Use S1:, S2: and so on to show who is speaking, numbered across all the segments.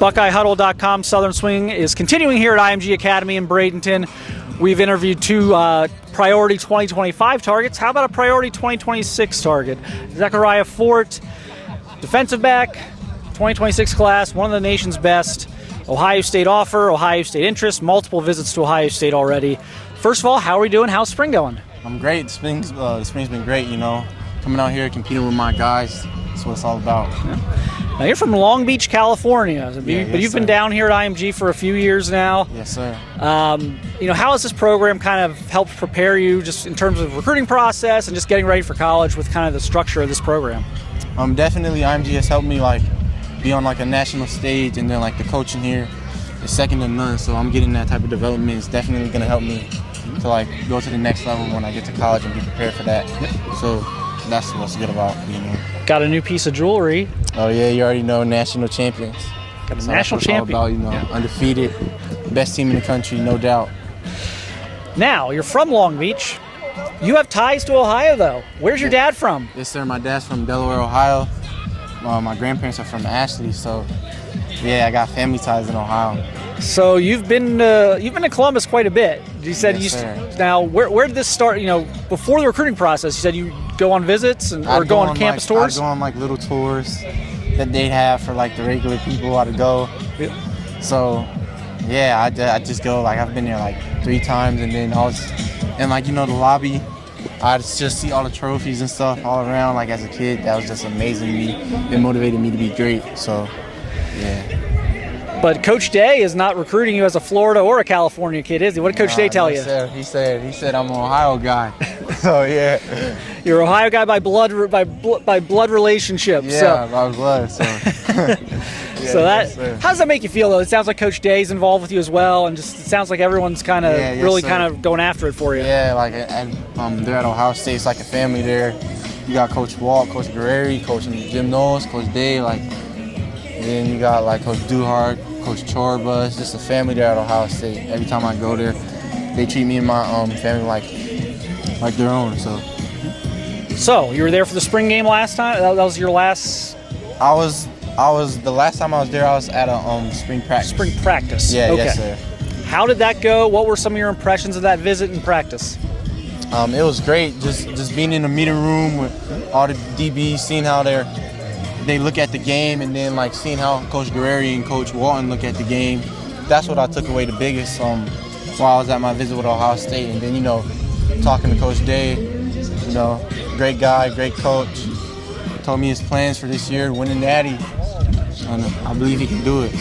S1: BuckeyeHuddle.com Southern Swing is continuing here at IMG Academy in Bradenton. We've interviewed two priority 2025 targets. How about a priority 2026 target? Zech Fort, defensive back, 2026 class, one of the nation's best. Ohio State offer, Ohio State interest, multiple visits to Ohio State already. First of all, how are we doing? How's spring going?
S2: I'm great. The spring's been great, you know. Coming out here, competing with my guys. That's what it's all about.
S1: Yeah. Now, you're from Long Beach, California, but you've been down here at IMG for a few years now.
S2: Yes, sir.
S1: How has this program kind of helped prepare you just in terms of recruiting process and just getting ready for college with kind of the structure of this program?
S2: Definitely IMG has helped me be on a national stage, and then the coaching here is second to none. So I'm getting that type of development. It's definitely going to help me to go to the next level when I get to college and be prepared for that. So that's what's good about being here.
S1: Got a new piece of jewelry.
S2: Oh yeah, you already know, national champions.
S1: Got a national champion.
S2: All about, undefeated, best team in the country, no doubt.
S1: Now, you're from Long Beach. You have ties to Ohio, though. Where's your dad from?
S2: Yes, sir. My dad's from Delaware, Ohio. My grandparents are from Ashley, so yeah, I got family ties in Ohio.
S1: So you've been to Columbus quite a bit. You said
S2: yes, sir.
S1: Now where did this start? Before the recruiting process, you said you go on visits or go on campus tours.
S2: I'd go on little tours that they'd have for the regular people. I'd go.
S1: Yeah.
S2: So yeah, I just go. I've been there 3 times, and then I was in the lobby. I just see all the trophies and stuff all around. As a kid, that was just amazing to me. It motivated me to be great. So yeah.
S1: But Coach Day is not recruiting you as a Florida or a California kid, is he? What did Coach Day tell you?
S2: He said I'm an Ohio guy. So yeah.
S1: You're an Ohio guy by blood relationship.
S2: Yeah, by blood. So.
S1: How does that make you feel though? It sounds like Coach Day's involved with you as well, and it sounds like everyone's kind of kind of going after it for you.
S2: Yeah, they're at Ohio State. It's like a family there. You got Coach Walt, Coach Guerreri, Coach Jim Knowles, Coach Day, and then you got Coach Duhart, Coach Chorba. It's just a family there at Ohio State. Every time I go there, they treat me and my family like their own.
S1: So you were there for the spring game last time. That was your last.
S2: I was the last time I was there. I was at a spring practice.
S1: Spring practice.
S2: Yeah.
S1: Okay.
S2: Yes, sir.
S1: How did that go? What were some of your impressions of that visit and practice?
S2: It was great. Just being in the meeting room with all the DBs, seeing how they look at the game, and then seeing how Coach Guerreri and Coach Walton look at the game. That's what I took away the biggest while I was at my visit with Ohio State. And then talking to Coach Day, great guy, great coach. Told me his plans for this year, winning Natty, and I believe he can do it.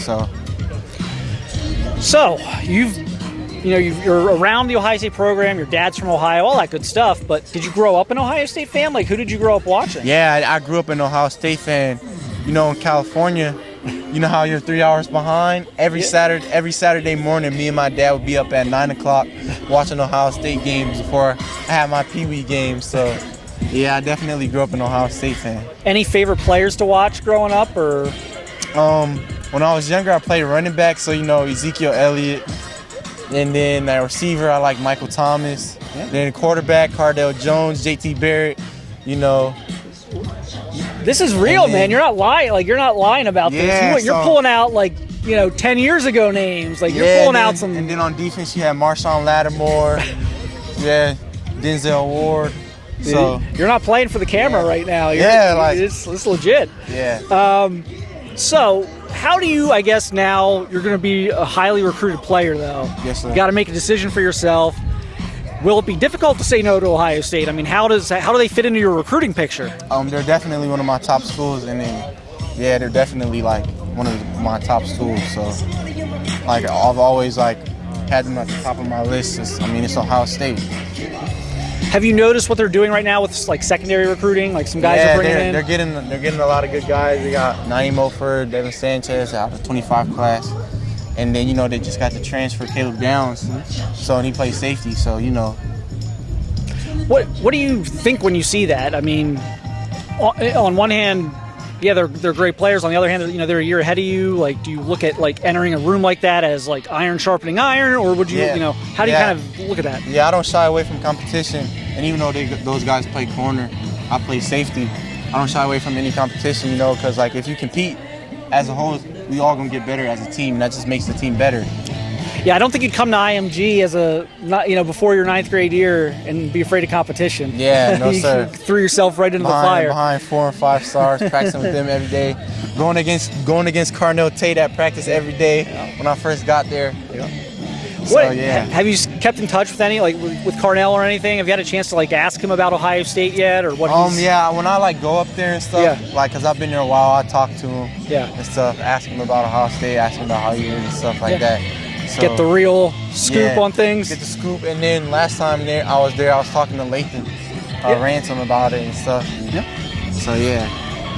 S1: So you're around the Ohio State program. Your dad's from Ohio, all that good stuff. But did you grow up an Ohio State fan? Who did you grow up watching?
S2: Yeah, I grew up an Ohio State fan. In California, you know how you're 3 hours behind. Every Saturday morning, me and my dad would be up at 9 o'clock watching Ohio State games before I had my Pee Wee games. So. Yeah, I definitely grew up an Ohio State fan.
S1: Any favorite players to watch growing up, or?
S2: When I was younger, I played running back, so Ezekiel Elliott, and then at receiver, I like Michael Thomas. Yeah. Then quarterback, Cardell Jones, JT Barrett.
S1: This is real, man. You're not lying. You're not lying about this. You're pulling out 10 years ago names. You're pulling out some.
S2: And then on defense, you have Marshawn Lattimore. Yeah, Denzel Ward. So
S1: you're not playing for the camera right now. It's legit.
S2: Yeah.
S1: So how do you? I guess now you're going to be a highly recruited player, though.
S2: Yes, sir.
S1: You got to make a decision for yourself. Will it be difficult to say no to Ohio State? I mean, how do they fit into your recruiting picture?
S2: They're definitely one of my top schools, and then they're definitely one of my top schools. So I've always had them at the top of my list. It's Ohio State.
S1: Have you noticed what they're doing right now with secondary recruiting? Some guys are bringing in.
S2: They're getting a lot of good guys. They got Naeem Oford, Devin Sanchez out of the 25 class, and then they just got the transfer Caleb Downs, and he plays safety. So
S1: What do you think when you see that? I mean, on one hand, yeah, they're great players. On the other hand, they're a year ahead of you. Do you look at entering a room like that as iron sharpening iron, or would you how do you kind of look at that?
S2: Yeah, I don't shy away from competition, and even though those guys play corner, I play safety. I don't shy away from any competition, because if you compete as a whole we all gonna get better as a team. That just makes the team better.
S1: Yeah, I don't think you'd come to IMG as before your 9th grade year and be afraid of competition.
S2: Yeah, no sir.
S1: You threw yourself right into the fire.
S2: Behind 4 and 5 stars, practicing with them every day. Going against Carnell Tate at practice every day when I first got there.
S1: Yeah.
S2: So, yeah.
S1: Have you kept in touch with any, like with Carnell or anything? Have you had a chance to like ask him about Ohio State yet, or what?
S2: Yeah, when I like go up there and stuff, like, cause I've been there a while, I talk to him, and stuff, ask him about Ohio State, ask him about how he is and stuff like that. So,
S1: get the real scoop on things.
S2: Get the scoop, and then last time I was talking to Lathan, Ransom about it and stuff. So yeah.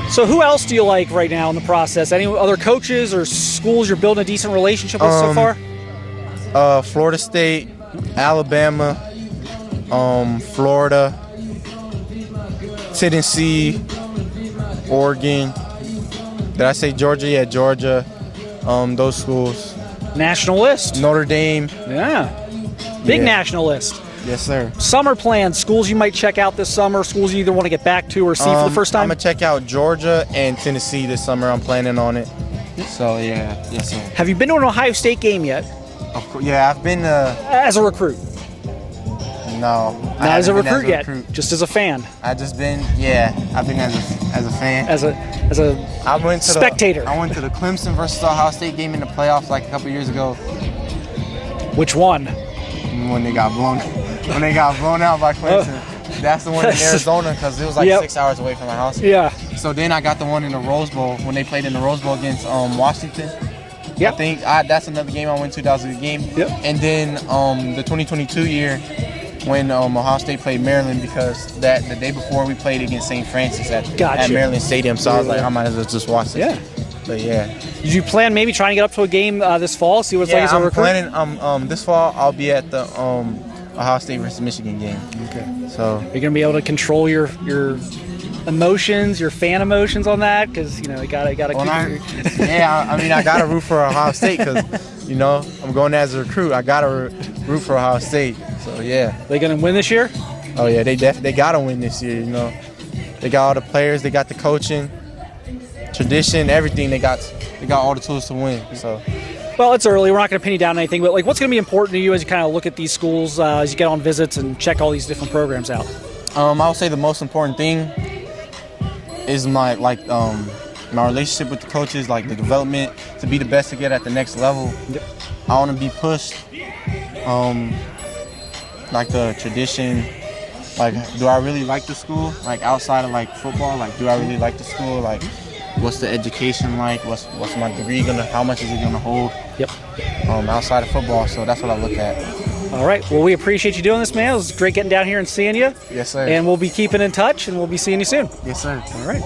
S1: So who else do you like right now in the process? Any other coaches or schools you're building a decent relationship with so far?
S2: Florida State, Alabama, Florida, Tennessee, Oregon. Did I say Georgia? Yeah, Georgia. Those schools.
S1: National list.
S2: Notre Dame.
S1: Yeah. Big national list.
S2: Yes, sir.
S1: Summer plans, schools you might check out this summer, schools you either want to get back to or see for the first time?
S2: I'm going to check out Georgia and Tennessee this summer. I'm planning on it. So, yeah. Yes, sir.
S1: Have you been to an Ohio State game yet?
S2: Of course. Yeah, I've been
S1: as a recruit?
S2: No.
S1: Not as a recruit yet, just as a fan?
S2: I've been as a fan.
S1: As a spectator.
S2: I went to the Clemson versus Ohio State game in the playoffs like a couple years ago.
S1: Which one?
S2: When they got blown out by Clemson. That's the one in Arizona because it was like 6 hours away from my house.
S1: Yeah.
S2: So then I got the one in the Rose Bowl when they played in the Rose Bowl against Washington.
S1: Yeah.
S2: I think that's another game I went to. That was a good game.
S1: Yep.
S2: And then the 2022 year when Ohio State played Maryland, because the day before we played against St. Francis at Maryland Stadium. So I was like, I might as well just watch it.
S1: Yeah.
S2: But yeah.
S1: Did you plan maybe trying to get up to a game this fall? See what it's like as a recruit?
S2: I'm planning. This fall I'll be at the Ohio State versus Michigan game.
S1: Okay.
S2: So
S1: you're gonna be able to control your emotions, your fan emotions on that, because you gotta keep.
S2: I gotta root for Ohio State because I'm going as a recruit. I gotta root for Ohio State. So yeah.
S1: They gonna win this year?
S2: Oh yeah, they gotta win this year. They got all the players, they got the coaching, tradition, everything. They got all the tools to win. So.
S1: Well, it's early. We're not going to pin you down on anything, but what's going to be important to you as you kind of look at these schools, as you get on visits and check all these different programs out?
S2: I would say the most important thing is my relationship with the coaches, like the development, to be the best to get at the next level.
S1: Yep.
S2: I want to be pushed, like the tradition. Like, do I really like the school? Like outside of like football, like do I really like the school? Like, what's the education like? What's my degree how much is it gonna hold?
S1: Yep.
S2: Outside of football, so that's what I look at.
S1: All right. Well, we appreciate you doing this, man. It was great getting down here and seeing you.
S2: Yes, sir.
S1: And we'll be keeping in touch, and we'll be seeing you soon.
S2: Yes, sir.
S1: All right.